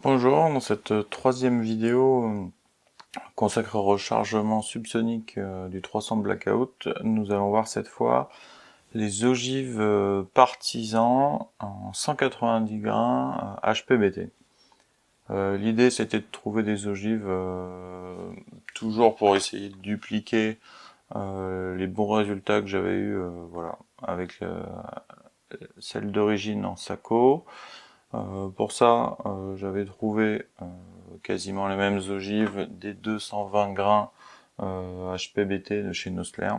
Bonjour, dans cette troisième vidéo consacrée au rechargement subsonique du 300 Blackout, nous allons voir cette fois les ogives partisans en 190 grains HPBT. L'idée c'était de trouver des ogives toujours pour essayer de dupliquer les bons résultats que j'avais eu voilà, avec celle d'origine en Sako. Pour ça, j'avais trouvé quasiment les mêmes ogives des 220 grains HPBT de chez Nosler,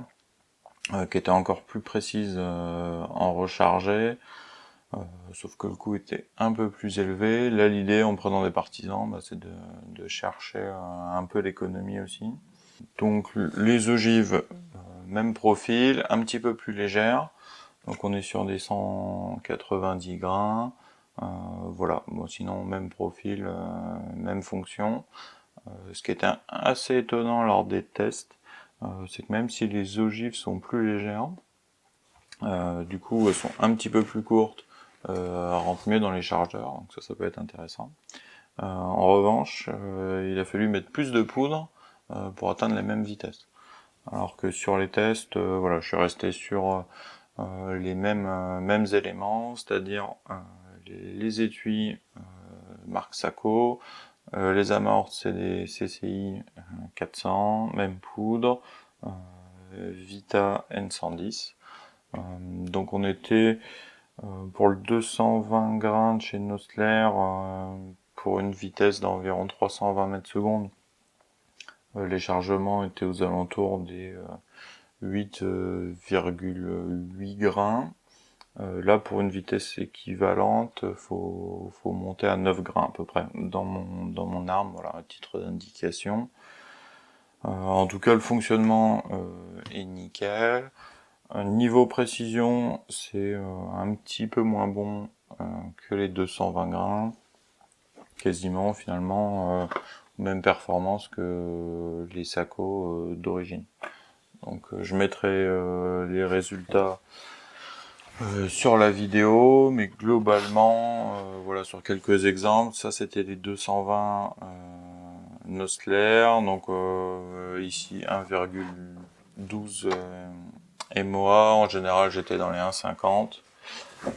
qui étaient encore plus précises en rechargé, sauf que le coût était un peu plus élevé. Là, l'idée, en prenant des partisans, c'est de chercher un peu l'économie aussi. Donc, les ogives, même profil, un petit peu plus légères. Donc, on est sur des 190 grains. Voilà, bon, sinon même profil, même fonction. Ce qui est assez étonnant lors des tests, c'est que même si les ogives sont plus légères, du coup elles sont un petit peu plus courtes, rentrent mieux dans les chargeurs, donc ça peut être intéressant. En revanche, il a fallu mettre plus de poudre pour atteindre les mêmes vitesses. Alors que sur les tests, voilà, je suis resté sur les mêmes éléments, c'est-à-dire les étuis marque Sako, les amortes c'est des CCI 400, même poudre, Vita N110. Donc on était pour le 220 grains de chez Nosler pour une vitesse d'environ 320 mètres secondes. Les chargements étaient aux alentours des 8,8 grains. Là, pour une vitesse équivalente, faut monter à 9 grains à peu près dans mon arme, voilà, à titre d'indication. En tout cas, le fonctionnement est nickel. Niveau précision, c'est un petit peu moins bon que les 220 grains. Quasiment, finalement, même performance que les Sako d'origine. Donc, je mettrai les résultats sur la vidéo, mais globalement, voilà, sur quelques exemples, ça c'était les 220 Nosler, donc ici 1,12 MOA, en général j'étais dans les 1,50.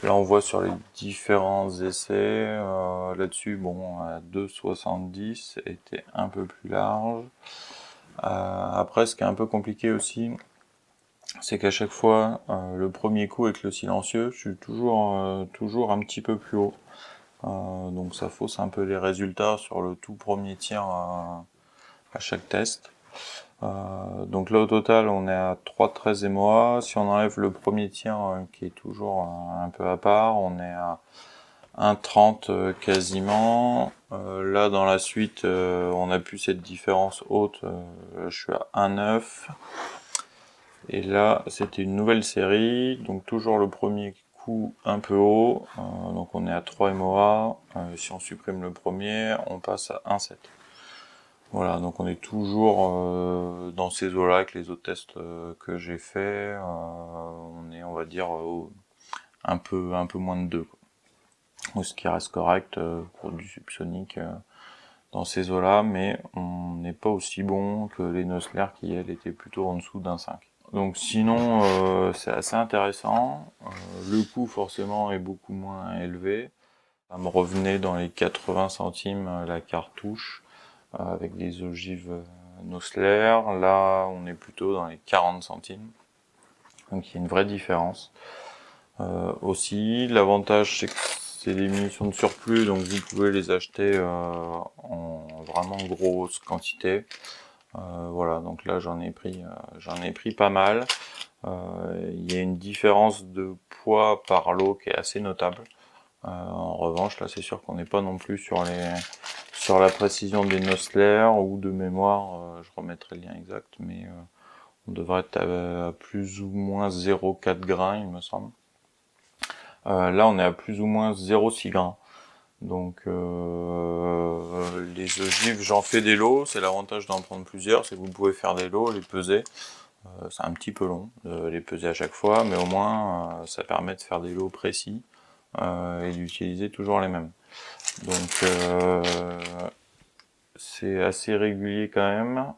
Là on voit sur les différents essais, là-dessus, bon, à 2,70 était un peu plus large. Après, ce qui est un peu compliqué aussi, c'est qu'à chaque fois, le premier coup avec le silencieux, je suis toujours un petit peu plus haut. Donc ça fausse un peu les résultats sur le tout premier tir à chaque test. Donc là au total on est à 3,13 MOA. Si on enlève le premier tir qui est toujours un peu à part, on est à 1,30 quasiment. Là dans la suite on a plus cette différence haute. Je suis à 1,9. Et là, c'était une nouvelle série, donc toujours le premier coup un peu haut, donc on est à 3 MOA, si on supprime le premier, on passe à 1,7. Voilà, donc on est toujours dans ces eaux-là avec les autres tests que j'ai fait, on est, on va dire, un peu moins de 2, quoi. Ce qui reste correct pour du subsonique dans ces eaux-là, mais on n'est pas aussi bon que les Nosler qui, elles, étaient plutôt en dessous d'1,5. Donc sinon, c'est assez intéressant. Le coût forcément est beaucoup moins élevé. Ça me revenait dans les 80 centimes la cartouche avec des ogives Nosler. Là, on est plutôt dans les 40 centimes. Donc il y a une vraie différence. Aussi, l'avantage c'est que c'est des munitions de surplus, donc vous pouvez les acheter en vraiment grosse quantité. Voilà, donc là j'en ai pris pas mal. Il y a une différence de poids par lot qui est assez notable. En revanche, là c'est sûr qu'on n'est pas non plus sur la précision des Nosler ou de mémoire, je remettrai le lien exact, mais on devrait être à plus ou moins 0,4 grains il me semble. Là on est à plus ou moins 0,6 grains. Donc les ogives, j'en fais des lots, c'est l'avantage d'en prendre plusieurs, c'est que vous pouvez faire des lots, les peser. C'est un petit peu long de les peser à chaque fois, mais au moins ça permet de faire des lots précis et d'utiliser toujours les mêmes. Donc c'est assez régulier quand même.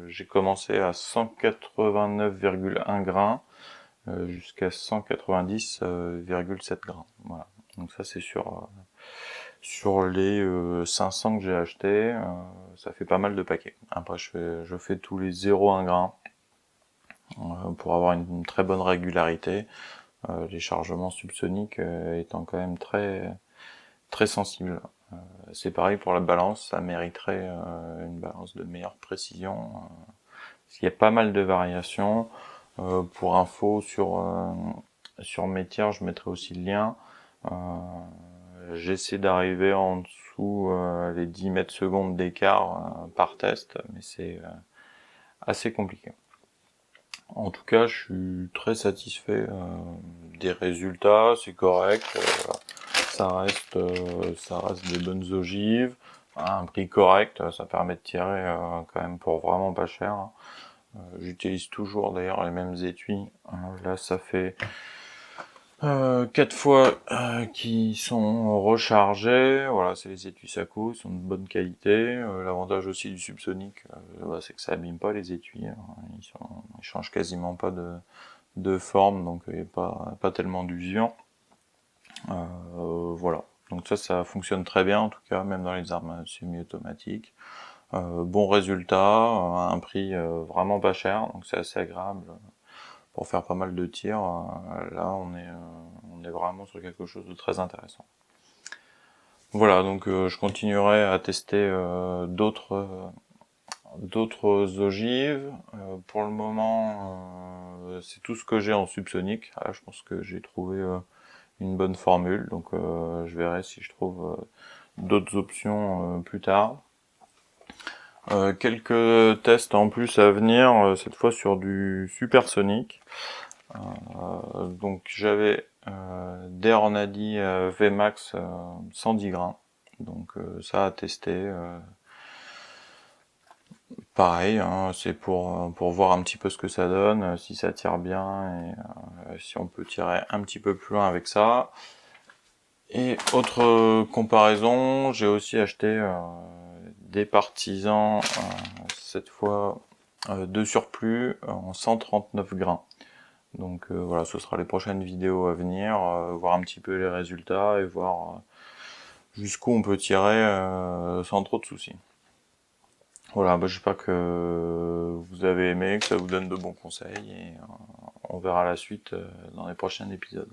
J'ai commencé à 189,1 grains jusqu'à 190,7 grains. Voilà. Donc ça c'est sur les 500 que j'ai acheté, ça fait pas mal de paquets. Après je fais tous les 0,1 grains pour avoir une très bonne régularité. Les chargements subsoniques étant quand même très très sensibles. C'est pareil pour la balance, ça mériterait une balance de meilleure précision. Il y a pas mal de variations. Pour info, sur mes tiers, je mettrai aussi le lien. J'essaie d'arriver en dessous les 10 mètres secondes d'écart par test, mais c'est assez compliqué. En tout cas, je suis très satisfait des résultats, c'est correct. Ça reste des bonnes ogives, à un prix correct, ça permet de tirer quand même pour vraiment pas cher. J'utilise toujours d'ailleurs les mêmes étuis. Là, ça fait 4 fois qui sont rechargés. Voilà, c'est les étuis Sako, ils sont de bonne qualité. L'avantage aussi du subsonique, c'est que ça abîme pas les étuis. Hein. Ils changent quasiment pas de forme, donc il n'y a pas tellement d'usure. Voilà. Donc ça fonctionne très bien en tout cas, même dans les armes semi-automatiques. Bon résultat, à un prix vraiment pas cher, donc c'est assez agréable pour faire pas mal de tirs. Là, on est vraiment sur quelque chose de très intéressant. Voilà, donc je continuerai à tester d'autres ogives. Pour le moment, c'est tout ce que j'ai en subsonique. Là, je pense que j'ai trouvé une bonne formule, donc je verrai si je trouve d'autres options plus tard. Quelques tests en plus à venir, cette fois sur du supersonique. Donc j'avais des Hornady VMAX 110 grains, donc ça à tester. Pareil, hein, c'est pour voir un petit peu ce que ça donne, si ça tire bien et si on peut tirer un petit peu plus loin avec ça. Et autre comparaison, j'ai aussi acheté des Partisans, cette fois de surplus en 139 grains. Donc voilà, ce sera les prochaines vidéos à venir, voir un petit peu les résultats et voir jusqu'où on peut tirer sans trop de soucis. Voilà, j'espère que vous avez aimé, que ça vous donne de bons conseils et on verra la suite dans les prochains épisodes.